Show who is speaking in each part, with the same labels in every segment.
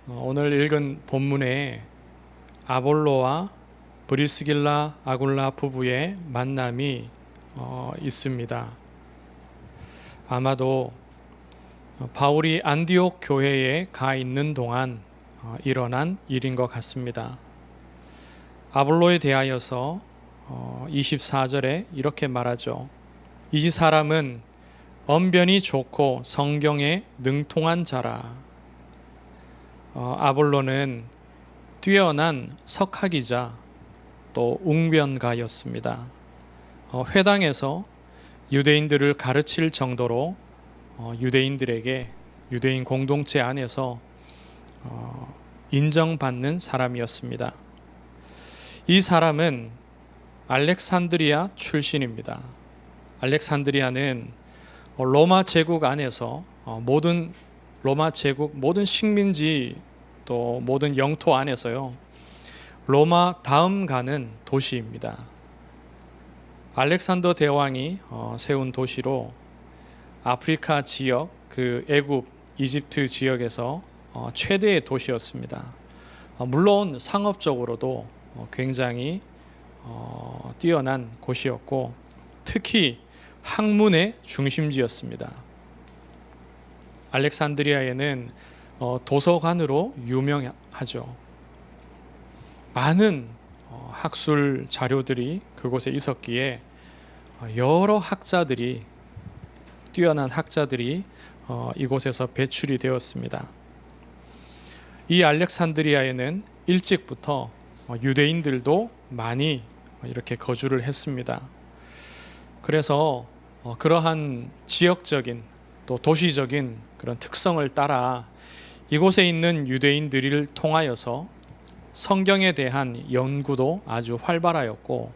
Speaker 1: 오늘 읽은 본문에 아볼로와 브리스길라 아굴라 부부의 만남이 있습니다. 아마도 바울이 안디옥 교회에 가 있는 동안 일어난 일인 것 같습니다. 아볼로에 대하여서 24절에 이렇게 말하죠. 이 사람은 언변이 좋고 성경에 능통한 자라. 아볼로는 뛰어난 석학이자 또 웅변가였습니다. 회당에서 유대인들을 가르칠 정도로 유대인들에게 유대인 공동체 안에서 인정받는 사람이었습니다. 이 사람은 알렉산드리아 출신입니다. 알렉산드리아는 로마 제국 안에서 모든 로마 제국 모든 식민지 또 모든 영토 안에서요 로마 다음 가는 도시입니다. 알렉산더 대왕이 세운 도시로 아프리카 지역 그 애굽 이집트 지역에서 최대의 도시였습니다. 물론 상업적으로도 굉장히 뛰어난 곳이었고 특히 학문의 중심지였습니다. 알렉산드리아에는 도서관으로 유명하죠. 많은 학술 자료들이 그곳에 있었기에 여러 학자들이 뛰어난 학자들이 이곳에서 배출이 되었습니다. 이 알렉산드리아에는 일찍부터 유대인들도 많이 이렇게 거주를 했습니다. 그래서 그러한 지역적인 또 도시적인 그런 특성을 따라 이곳에 있는 유대인들을 통하여서 성경에 대한 연구도 아주 활발하였고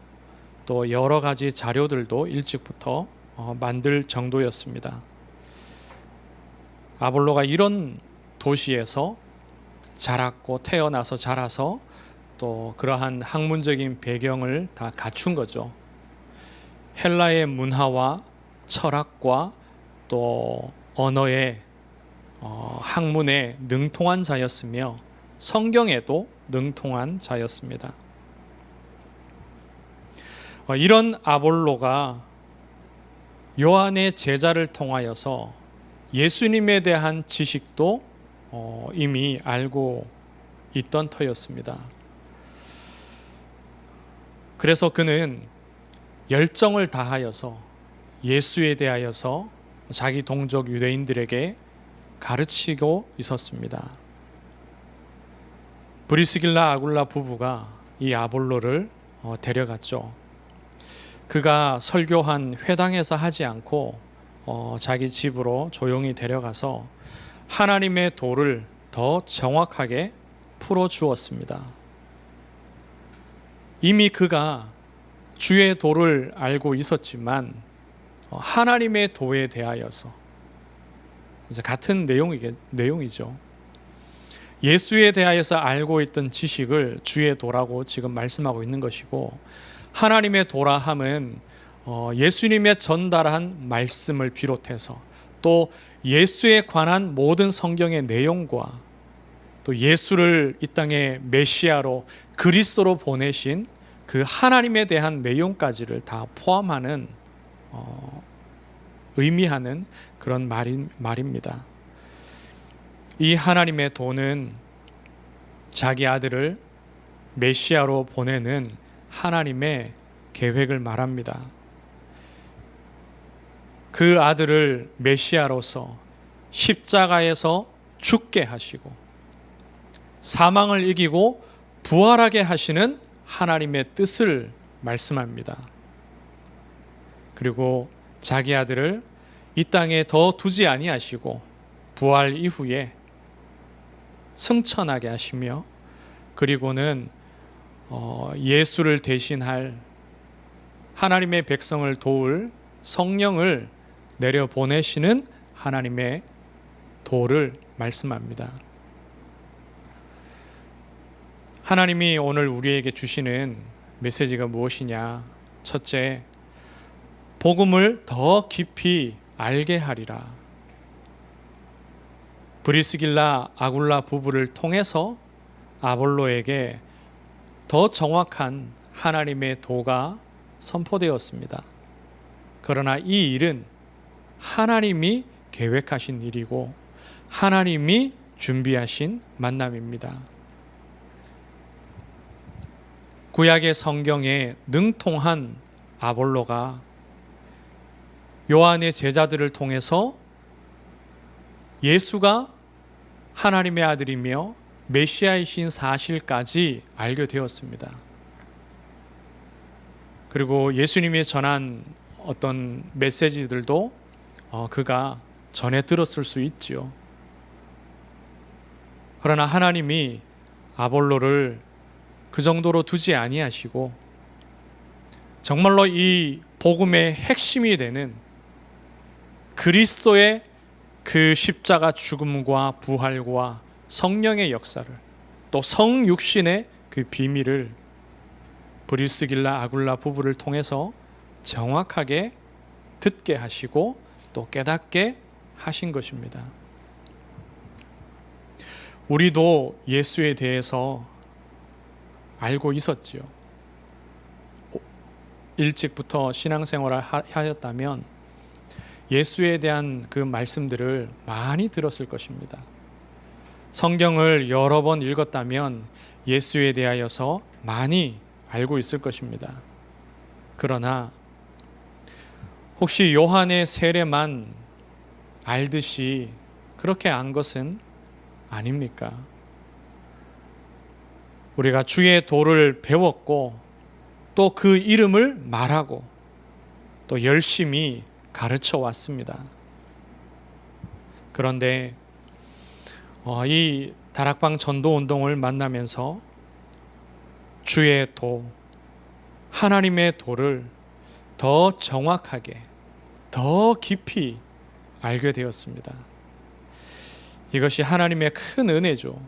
Speaker 1: 또 여러 가지 자료들도 일찍부터 만들 정도였습니다. 아볼로가 이런 도시에서 자랐고 태어나서 자라서 또 그러한 학문적인 배경을 다 갖춘 거죠. 헬라의 문화와 철학과 또 언어의 학문에 능통한 자였으며 성경에도 능통한 자였습니다. 이런 아볼로가 요한의 제자를 통하여서 예수님에 대한 지식도 이미 알고 있던 터였습니다. 그래서 그는 열정을 다하여서 예수에 대하여서 자기 동족 유대인들에게 가르치고 있었습니다. 브리스길라 아굴라 부부가 이 아볼로를 데려갔죠. 그가 설교한 회당에서 하지 않고 자기 집으로 조용히 데려가서 하나님의 도를 더 정확하게 풀어주었습니다. 이미 그가 주의 도를 알고 있었지만 하나님의 도에 대하여서 같은 내용이죠. 예수에 대하여서 알고 있던 지식을 주의 도라고 지금 말씀하고 있는 것이고 하나님의 도라함은 예수님의 전달한 말씀을 비롯해서 또 예수에 관한 모든 성경의 내용과 또 예수를 이 땅에 메시아로 그리스도로 보내신 그 하나님에 대한 내용까지를 다 포함하는 의미하는 그런 말입니다. 이 하나님의 도는 자기 아들을 메시아로 보내는 하나님의 계획을 말합니다. 그 아들을 메시아로서 십자가에서 죽게 하시고 사망을 이기고 부활하게 하시는 하나님의 뜻을 말씀합니다. 그리고 자기 아들을 이 땅에 더 두지 아니하시고 부활 이후에 승천하게 하시며 그리고는 예수를 대신할 하나님의 백성을 도울 성령을 내려보내시는 하나님의 도를 말씀합니다. 하나님이 오늘 우리에게 주시는 메시지가 무엇이냐? 첫째, 복음을 더 깊이 알게 하리라. 브리스길라 아굴라 부부를 통해서 아볼로에게 더 정확한 하나님의 도가 선포되었습니다. 그러나 이 일은 하나님이 계획하신 일이고 하나님이 준비하신 만남입니다. 구약의 성경에 능통한 아볼로가 요한의 제자들을 통해서 예수가 하나님의 아들이며 메시아이신 사실까지 알게 되었습니다. 그리고 예수님이 전한 어떤 메시지들도 그가 전에 들었을 수 있지요. 그러나 하나님이 아볼로를 그 정도로 두지 아니하시고 정말로 이 복음의 핵심이 되는 그리스도의 그 십자가 죽음과 부활과 성령의 역사를 또 성육신의 그 비밀을 브리스길라 아굴라 부부를 통해서 정확하게 듣게 하시고 또 깨닫게 하신 것입니다. 우리도 예수에 대해서 알고 있었지요. 일찍부터 신앙생활을 하였다면 예수에 대한 그 말씀들을 많이 들었을 것입니다. 성경을 여러 번 읽었다면 예수에 대하여서 많이 알고 있을 것입니다. 그러나 혹시 요한의 세례만 알듯이 그렇게 안 것은 아닙니까? 우리가 주의 도를 배웠고 또 그 이름을 말하고 또 열심히 가르쳐 왔습니다. 그런데 이 다락방 전도 운동을 만나면서 주의 도, 하나님의 도를 더 정확하게, 더 깊이 알게 되었습니다. 이것이 하나님의 큰 은혜죠.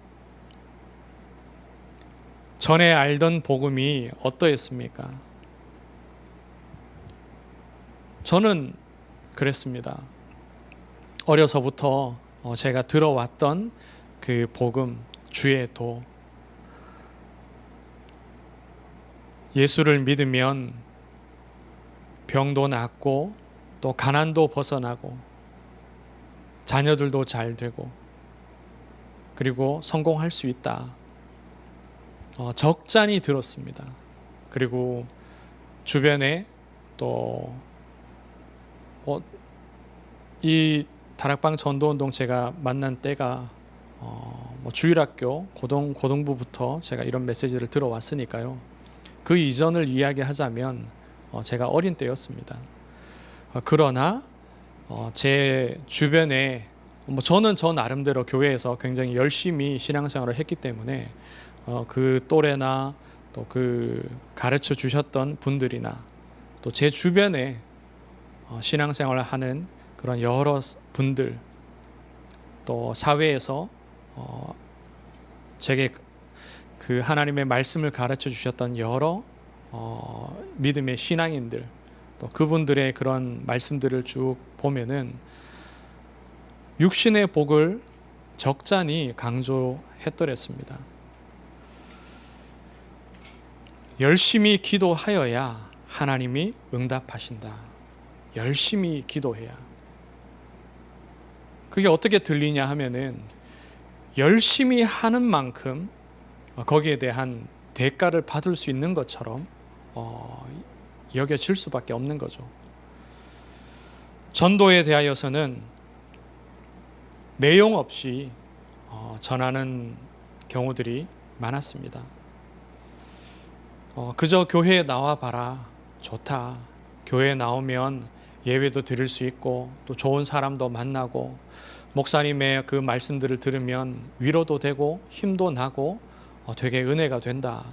Speaker 1: 전에 알던 복음이 어떠했습니까? 저는 그랬습니다. 어려서부터 제가 들어왔던 그 복음, 주의 도, 예수를 믿으면 병도 낫고 또 가난도 벗어나고 자녀들도 잘 되고 그리고 성공할 수 있다. 적잖이 들었습니다. 그리고 주변에 또 이 다락방 전도운동 제가 만난 때가 주일학교 고등부부터 제가 이런 메시지를 들어왔으니까요. 그 이전을 이야기하자면 제가 어린 때였습니다. 그러나 제 주변에 저는 저 나름대로 교회에서 굉장히 열심히 신앙생활을 했기 때문에 그 또래나 또 그 가르쳐 주셨던 분들이나 또 제 주변에 신앙생활을 하는 그런 여러 분들 또 사회에서 제게 그 하나님의 말씀을 가르쳐 주셨던 여러 믿음의 신앙인들 또 그분들의 그런 말씀들을 쭉 보면은 육신의 복을 적잖이 강조했더랬습니다. 열심히 기도하여야 하나님이 응답하신다. 열심히 기도해야. 그게 어떻게 들리냐 하면은 열심히 하는 만큼 거기에 대한 대가를 받을 수 있는 것처럼 여겨질 수밖에 없는 거죠. 전도에 대하여서는 내용 없이 전하는 경우들이 많았습니다. 그저 교회에 나와봐라. 좋다. 교회에 나오면 예배도 드릴 수 있고 또 좋은 사람도 만나고 목사님의 그 말씀들을 들으면 위로도 되고 힘도 나고 되게 은혜가 된다.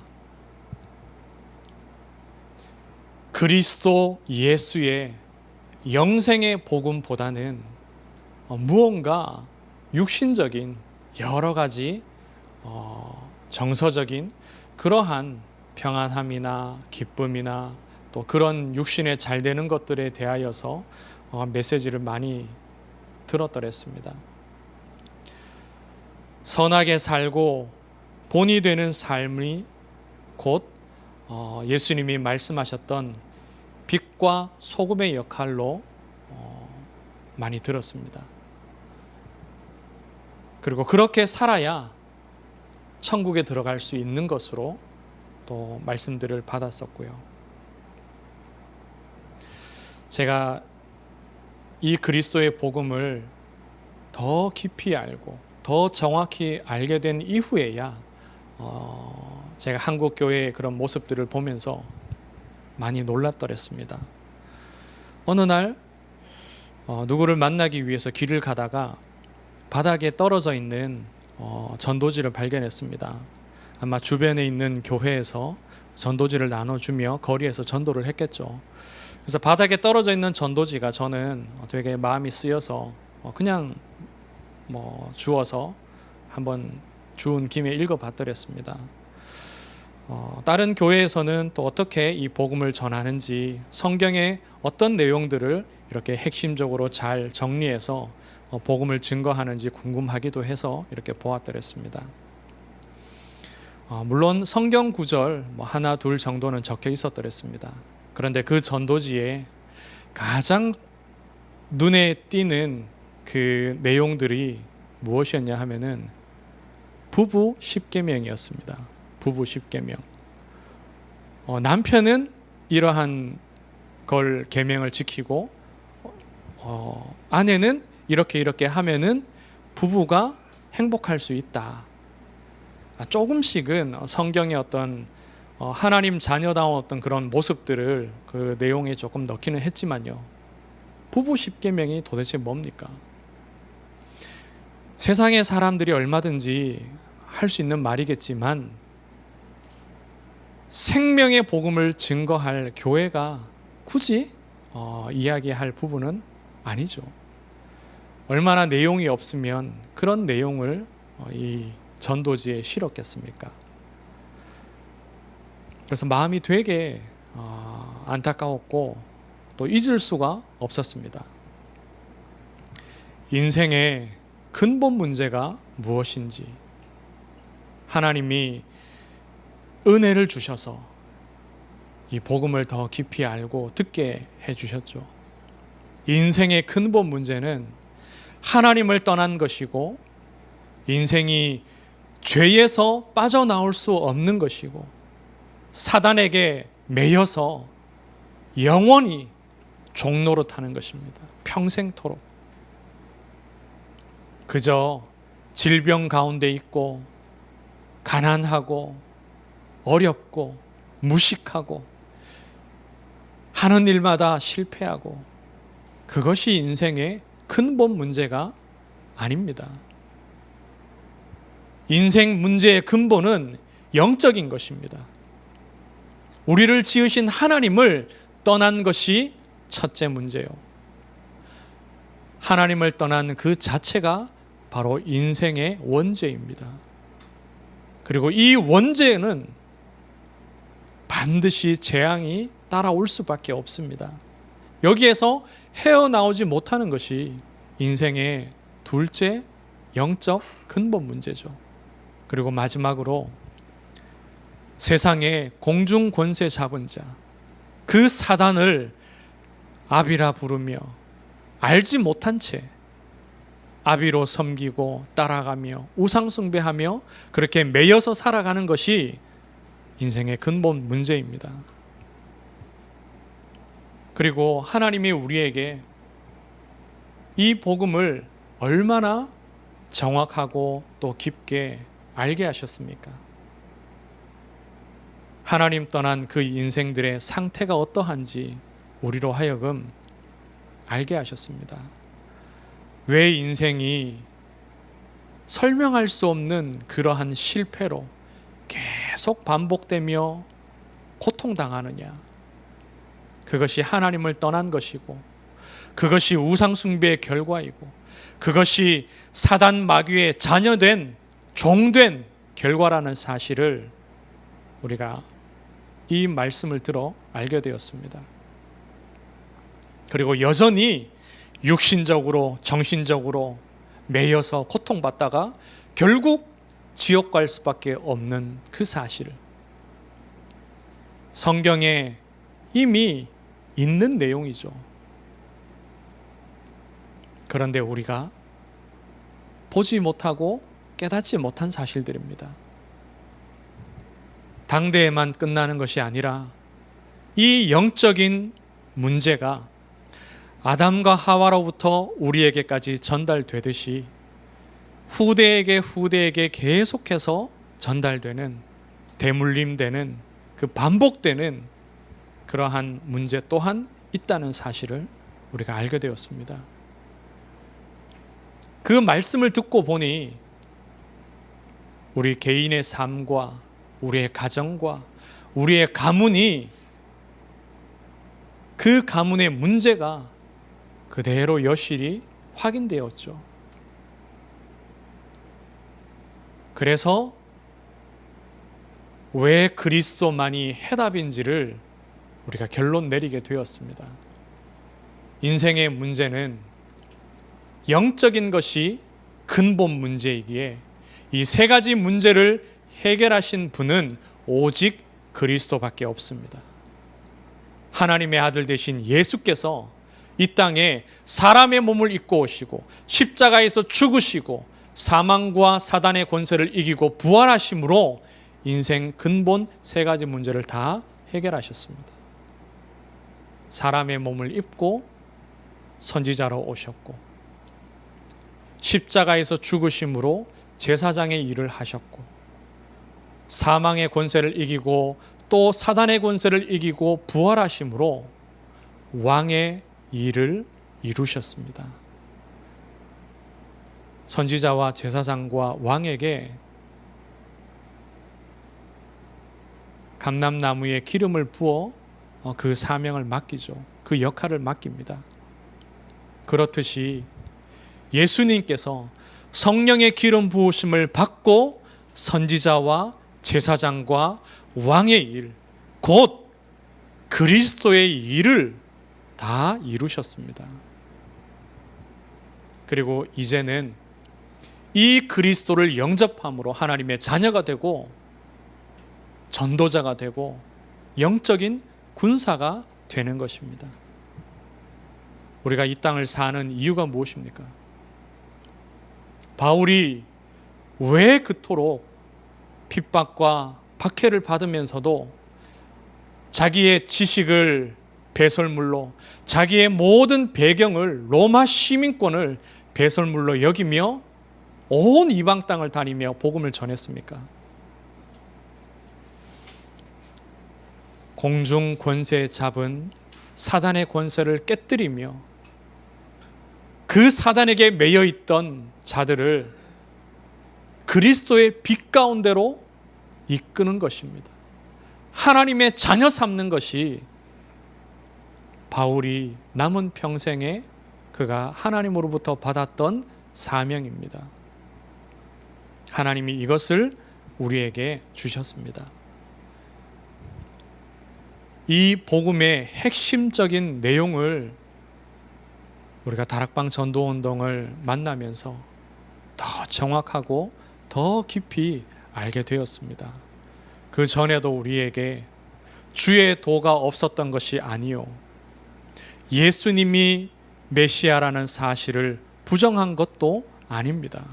Speaker 1: 그리스도 예수의 영생의 복음보다는 무언가 육신적인 여러 가지 정서적인 그러한 평안함이나 기쁨이나 또 그런 육신에 잘 되는 것들에 대하여서 메시지를 많이 들었더랬습니다. 선하게 살고 본이 되는 삶이 곧 예수님이 말씀하셨던 빛과 소금의 역할로 많이 들었습니다. 그리고 그렇게 살아야 천국에 들어갈 수 있는 것으로 또 말씀들을 받았었고요. 제가 이 그리스도의 복음을 더 깊이 알고 더 정확히 알게 된 이후에야 제가 한국 교회의 그런 모습들을 보면서 많이 놀랐더랬습니다. 어느 날 누구를 만나기 위해서 길을 가다가 바닥에 떨어져 있는 전도지를 발견했습니다. 아마 주변에 있는 교회에서 전도지를 나눠주며 거리에서 전도를 했겠죠. 그래서 바닥에 떨어져 있는 전도지가 저는 되게 마음이 쓰여서 그냥 주워서 한번 주운 김에 읽어봤더랬습니다. 다른 교회에서는 또 어떻게 이 복음을 전하는지 성경의 어떤 내용들을 이렇게 핵심적으로 잘 정리해서 복음을 증거하는지 궁금하기도 해서 이렇게 보았더랬습니다. 물론 성경 구절 하나 둘 정도는 적혀 있었더랬습니다. 그런데 그 전도지에 가장 눈에 띄는 그 내용들이 무엇이었냐 하면은 부부 10계명이었습니다. 부부 10계명. 남편은 이러한 걸 계명을 지키고 아내는 이렇게 하면은 부부가 행복할 수 있다. 조금씩은 성경의 어떤 하나님 자녀다운 어떤 그런 모습들을 그 내용에 조금 넣기는 했지만요. 부부 10계명이 도대체 뭡니까? 세상의 사람들이 얼마든지 할 수 있는 말이겠지만 생명의 복음을 증거할 교회가 굳이 이야기할 부분은 아니죠. 얼마나 내용이 없으면 그런 내용을 이 전도지에 실었겠습니까? 그래서 마음이 되게 안타까웠고 또 잊을 수가 없었습니다. 인생의 근본 문제가 무엇인지 하나님이 은혜를 주셔서 이 복음을 더 깊이 알고 듣게 해주셨죠. 인생의 근본 문제는 하나님을 떠난 것이고 인생이 죄에서 빠져나올 수 없는 것이고 사단에게 매여서 영원히 종노릇하는 것입니다. 평생토록. 그저 질병 가운데 있고 가난하고 어렵고 무식하고 하는 일마다 실패하고 그것이 인생의 근본 문제가 아닙니다. 인생 문제의 근본은 영적인 것입니다. 우리를 지으신 하나님을 떠난 것이 첫째 문제요. 하나님을 떠난 그 자체가 바로 인생의 원죄입니다. 그리고 이 원죄는 반드시 재앙이 따라올 수밖에 없습니다. 여기에서 헤어나오지 못하는 것이 인생의 둘째 영적 근본 문제죠. 그리고 마지막으로 세상의 공중 권세 잡은 자, 그 사단을 아비라 부르며 알지 못한 채 아비로 섬기고 따라가며 우상숭배하며 그렇게 매여서 살아가는 것이 인생의 근본 문제입니다. 그리고 하나님이 우리에게 이 복음을 얼마나 정확하고 또 깊게 알게 하셨습니까? 하나님 떠난 그 인생들의 상태가 어떠한지 우리로 하여금 알게 하셨습니다. 왜 인생이 설명할 수 없는 그러한 실패로 계속 반복되며 고통당하느냐? 그것이 하나님을 떠난 것이고 그것이 우상숭배의 결과이고 그것이 사단 마귀의 자녀된 종된 결과라는 사실을 우리가 이 말씀을 들어 알게 되었습니다. 그리고 여전히 육신적으로 정신적으로 매여서 고통받다가 결국 지옥 갈 수밖에 없는 그 사실을 성경에 이미 있는 내용이죠. 그런데 우리가 보지 못하고 깨닫지 못한 사실들입니다. 당대에만 끝나는 것이 아니라 이 영적인 문제가 아담과 하와로부터 우리에게까지 전달되듯이 후대에게 계속해서 전달되는, 대물림되는, 그 반복되는 그러한 문제 또한 있다는 사실을 우리가 알게 되었습니다. 그 말씀을 듣고 보니 우리 개인의 삶과 우리의 가정과 우리의 가문이, 그 가문의 문제가 그대로 여실히 확인되었죠. 그래서 왜 그리스도만이 해답인지를 우리가 결론 내리게 되었습니다. 인생의 문제는 영적인 것이 근본 문제이기에 이 세 가지 문제를 해결하신 분은 오직 그리스도밖에 없습니다. 하나님의 아들 되신 예수께서 이 땅에 사람의 몸을 입고 오시고 십자가에서 죽으시고 사망과 사단의 권세를 이기고 부활하심으로 인생 근본 세 가지 문제를 다 해결하셨습니다. 사람의 몸을 입고 선지자로 오셨고, 십자가에서 죽으심으로 제사장의 일을 하셨고, 사망의 권세를 이기고 또 사단의 권세를 이기고 부활하심으로 왕의 일을 이루셨습니다. 선지자와 제사장과 왕에게 감람나무에 기름을 부어 그 사명을 맡기죠. 그 역할을 맡깁니다. 그렇듯이 예수님께서 성령의 기름 부으심을 받고 선지자와 제사장과 왕의 일, 곧 그리스도의 일을 다 이루셨습니다. 그리고 이제는 이 그리스도를 영접함으로 하나님의 자녀가 되고 전도자가 되고 영적인 군사가 되는 것입니다. 우리가 이 땅을 사는 이유가 무엇입니까? 바울이 왜 그토록 핍박과 박해를 받으면서도 자기의 지식을 배설물로, 자기의 모든 배경을, 로마 시민권을 배설물로 여기며 온 이방 땅을 다니며 복음을 전했습니까? 공중 권세 잡은 사단의 권세를 깨뜨리며 그 사단에게 매여 있던 자들을 그리스도의 빛 가운데로 이끄는 것입니다. 하나님의 자녀 삼는 것이 바울이 남은 평생에 그가 하나님으로부터 받았던 사명입니다. 하나님이 이것을 우리에게 주셨습니다. 이 복음의 핵심적인 내용을 우리가 다락방 전도운동을 만나면서 더 정확하고 더 깊이 알게 되었습니다. 그 전에도 우리에게 주의 도가 없었던 것이 아니요, 예수님이 메시아라는 사실을 부정한 것도 아닙니다.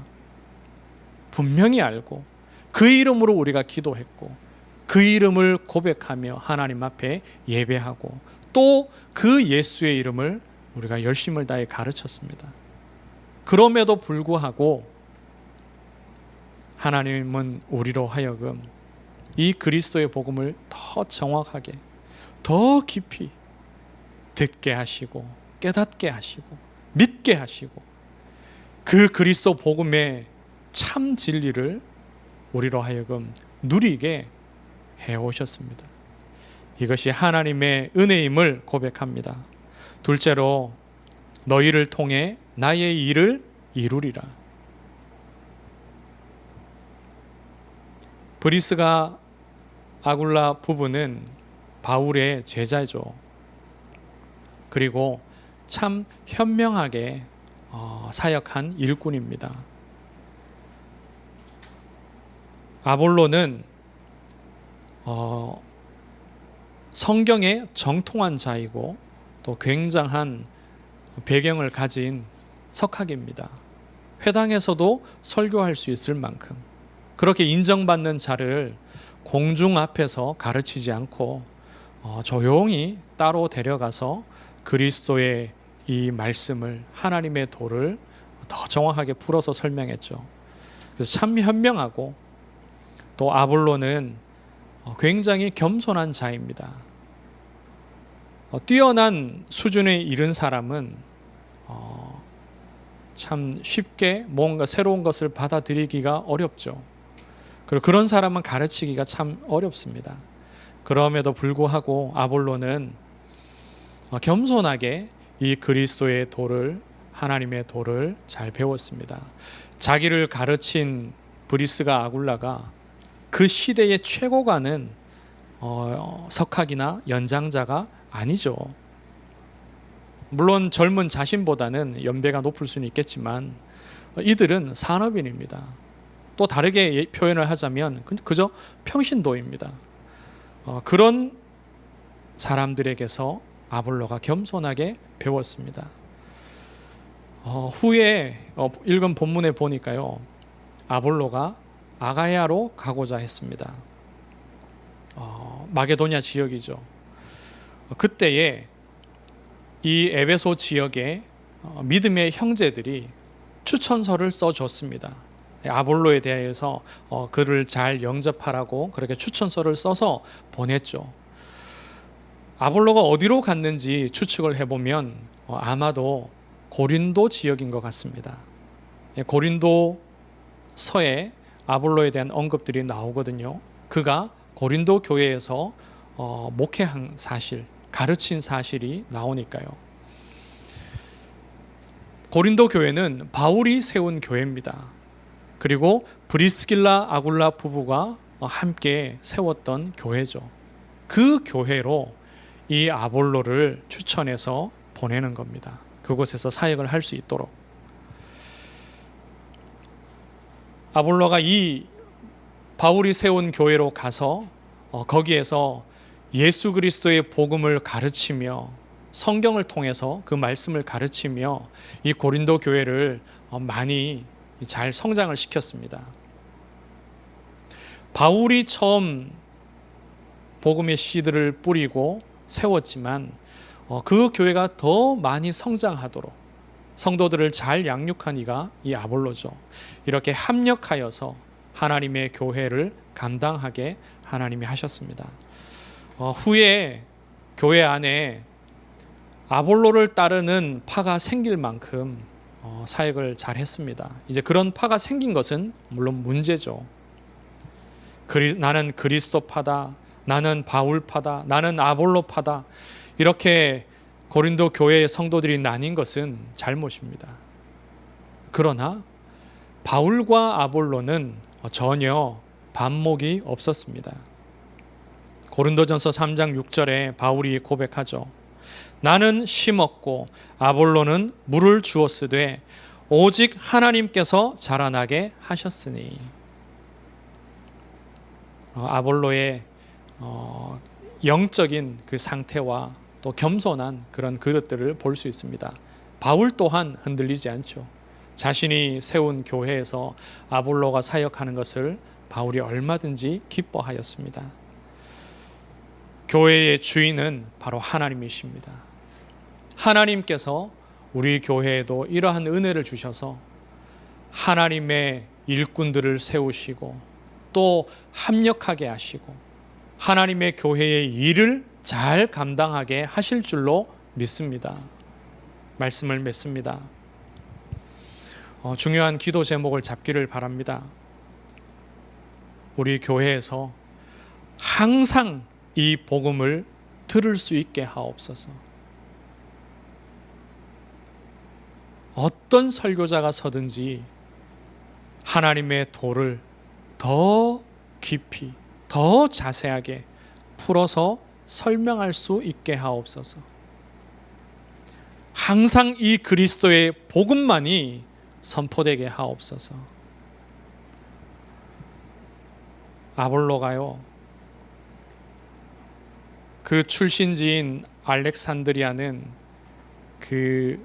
Speaker 1: 분명히 알고 그 이름으로 우리가 기도했고 그 이름을 고백하며 하나님 앞에 예배하고 또 그 예수의 이름을 우리가 열심을 다해 가르쳤습니다. 그럼에도 불구하고 하나님은 우리로 하여금 이 그리스도의 복음을 더 정확하게, 더 깊이 듣게 하시고 깨닫게 하시고 믿게 하시고 그 그리스도 복음의 참 진리를 우리로 하여금 누리게 해오셨습니다. 이것이 하나님의 은혜임을 고백합니다. 둘째로, 너희를 통해 나의 일을 이루리라. 브리스가 아굴라 부부는 바울의 제자죠. 그리고 참 현명하게 사역한 일꾼입니다. 아볼로는 성경에 정통한 자이고 또 굉장한 배경을 가진 석학입니다. 회당에서도 설교할 수 있을 만큼 그렇게 인정받는 자를 공중 앞에서 가르치지 않고 조용히 따로 데려가서 그리스도의 이 말씀을, 하나님의 도를 더 정확하게 풀어서 설명했죠. 그래서 참 현명하고 또 아볼로는 굉장히 겸손한 자입니다. 뛰어난 수준에 이른 사람은 참 쉽게 뭔가 새로운 것을 받아들이기가 어렵죠. 그리고 그런 사람은 가르치기가 참 어렵습니다. 그럼에도 불구하고 아볼로는 겸손하게 이 그리스도의 도를, 하나님의 도를 잘 배웠습니다. 자기를 가르친 브리스가 아굴라가 그 시대의 최고가는 석학이나 연장자가 아니죠. 물론 젊은 자신보다는 연배가 높을 수는 있겠지만 이들은 산업인입니다. 또 다르게 표현을 하자면 그저 평신도입니다. 그런 사람들에게서 아볼로가 겸손하게 배웠습니다. 후에 읽은 본문에 보니까요, 아볼로가 아가야로 가고자 했습니다. 마게도냐 지역이죠. 그때에 이 에베소 지역에 믿음의 형제들이 추천서를 써줬습니다. 아볼로에 대해서 그를 잘 영접하라고 그렇게 추천서를 써서 보냈죠. 아볼로가 어디로 갔는지 추측을 해보면 아마도 고린도 지역인 것 같습니다. 고린도서에 아볼로에 대한 언급들이 나오거든요. 그가 고린도 교회에서 목회한 사실, 가르친 사실이 나오니까요. 고린도 교회는 바울이 세운 교회입니다. 그리고 브리스길라 아굴라 부부가 함께 세웠던 교회죠. 그 교회로 이 아볼로를 추천해서 보내는 겁니다. 그곳에서 사역을 할 수 있도록. 아볼로가 이 바울이 세운 교회로 가서 거기에서 예수 그리스도의 복음을 가르치며 성경을 통해서 그 말씀을 가르치며 이 고린도 교회를 많이 잘 성장을 시켰습니다. 바울이 처음 복음의 씨들을 뿌리고 세웠지만 그 교회가 더 많이 성장하도록 성도들을 잘 양육한 이가 이 아볼로죠. 이렇게 합력하여서 하나님의 교회를 감당하게 하나님이 하셨습니다. 후에 교회 안에 아볼로를 따르는 파가 생길 만큼 사역을 잘 했습니다. 이제 그런 파가 생긴 것은 물론 문제죠. 나는 그리스도 파다, 나는 바울 파다, 나는 아볼로 파다, 이렇게 고린도 교회의 성도들이 나뉜 것은 잘못입니다. 그러나 바울과 아볼로는 전혀 반목이 없었습니다. 고린도전서 3장 6절에 바울이 고백하죠. 나는 심었고 아볼로는 물을 주었으되 오직 하나님께서 자라나게 하셨으니. 아볼로의 영적인 그 상태와 또 겸손한 그런 그릇들을 볼 수 있습니다. 바울 또한 흔들리지 않죠. 자신이 세운 교회에서 아볼로가 사역하는 것을 바울이 얼마든지 기뻐하였습니다. 교회의 주인은 바로 하나님이십니다. 하나님께서 우리 교회에도 이러한 은혜를 주셔서 하나님의 일꾼들을 세우시고 또 합력하게 하시고 하나님의 교회의 일을 잘 감당하게 하실 줄로 믿습니다. 말씀을 맺습니다. 중요한 기도 제목을 잡기를 바랍니다. 우리 교회에서 항상 이 복음을 들을 수 있게 하옵소서. 어떤 설교자가 서든지 하나님의 도를 더 깊이, 더 자세하게 풀어서 설명할 수 있게 하옵소서. 항상 이 그리스도의 복음만이 선포되게 하옵소서. 아볼로가요, 그 출신지인 알렉산드리아는 그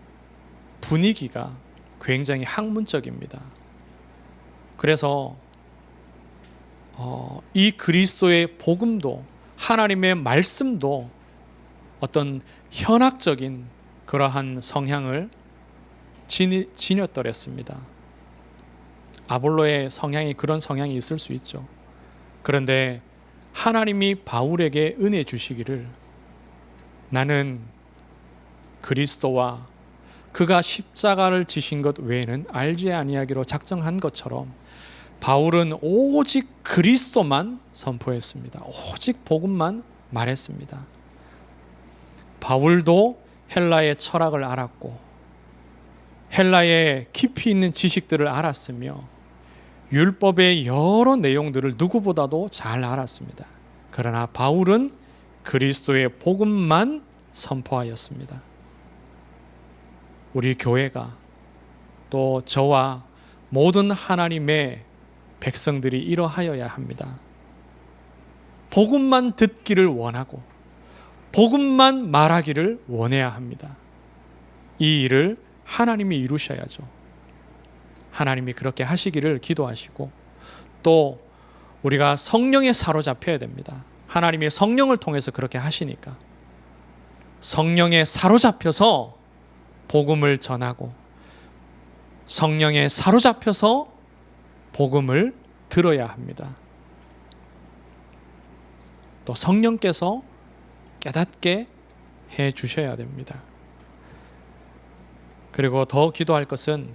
Speaker 1: 분위기가 굉장히 학문적입니다. 그래서 이 그리스도의 복음도, 하나님의 말씀도 어떤 현학적인 그러한 성향을 지녔더랬습니다. 아볼로의 성향이 그런 성향이 있을 수 있죠. 그런데 하나님이 바울에게 은혜 주시기를, 나는 그리스도와 그가 십자가를 지신 것 외에는 알지 아니하기로 작정한 것처럼 바울은 오직 그리스도만 선포했습니다. 오직 복음만 말했습니다. 바울도 헬라의 철학을 알았고 헬라의 깊이 있는 지식들을 알았으며 율법의 여러 내용들을 누구보다도 잘 알았습니다. 그러나 바울은 그리스도의 복음만 선포하였습니다. 우리 교회가, 또 저와 모든 하나님의 백성들이 이러하여야 합니다. 복음만 듣기를 원하고 복음만 말하기를 원해야 합니다. 이 일을 하나님이 이루셔야죠. 하나님이 그렇게 하시기를 기도하시고, 또 우리가 성령에 사로잡혀야 됩니다. 하나님이 성령을 통해서 그렇게 하시니까 성령에 사로잡혀서 복음을 전하고 성령에 사로잡혀서 복음을 들어야 합니다. 또 성령께서 깨닫게 해 주셔야 됩니다. 그리고 더 기도할 것은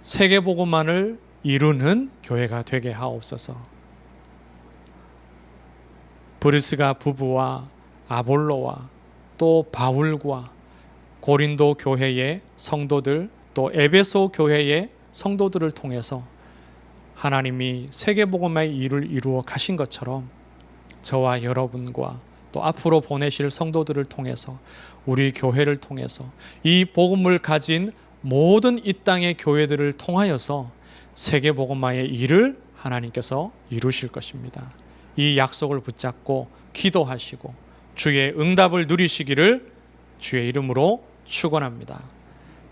Speaker 1: 세계복음만을 이루는 교회가 되게 하옵소서. 브리스가 부부와 아볼로와 또 바울과 고린도 교회의 성도들, 또 에베소 교회의 성도들을 통해서 하나님이 세계복음의 일을 이루어 가신 것처럼 저와 여러분과 또 앞으로 보내실 성도들을 통해서, 우리 교회를 통해서 이 복음을 가진 모든 이 땅의 교회들을 통하여서 세계복음화의 일을 하나님께서 이루실 것입니다. 이 약속을 붙잡고 기도하시고 주의 응답을 누리시기를 주의 이름으로 축원합니다.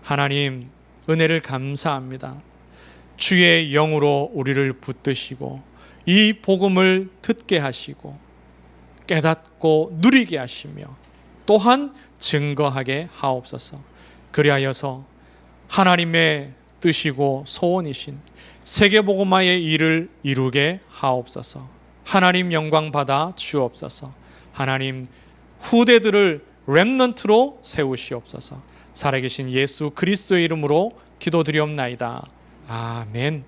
Speaker 1: 하나님, 은혜를 감사합니다. 주의 영으로 우리를 붙드시고 이 복음을 듣게 하시고 깨닫고 누리게 하시며 또한 증거하게 하옵소서. 그리하여서 하나님의 뜻이고 소원이신 세계복음화의 일을 이루게 하옵소서. 하나님 영광 받아 주옵소서. 하나님, 후대들을 렘넌트로 세우시옵소서. 살아계신 예수 그리스도의 이름으로 기도드리옵나이다. 아멘.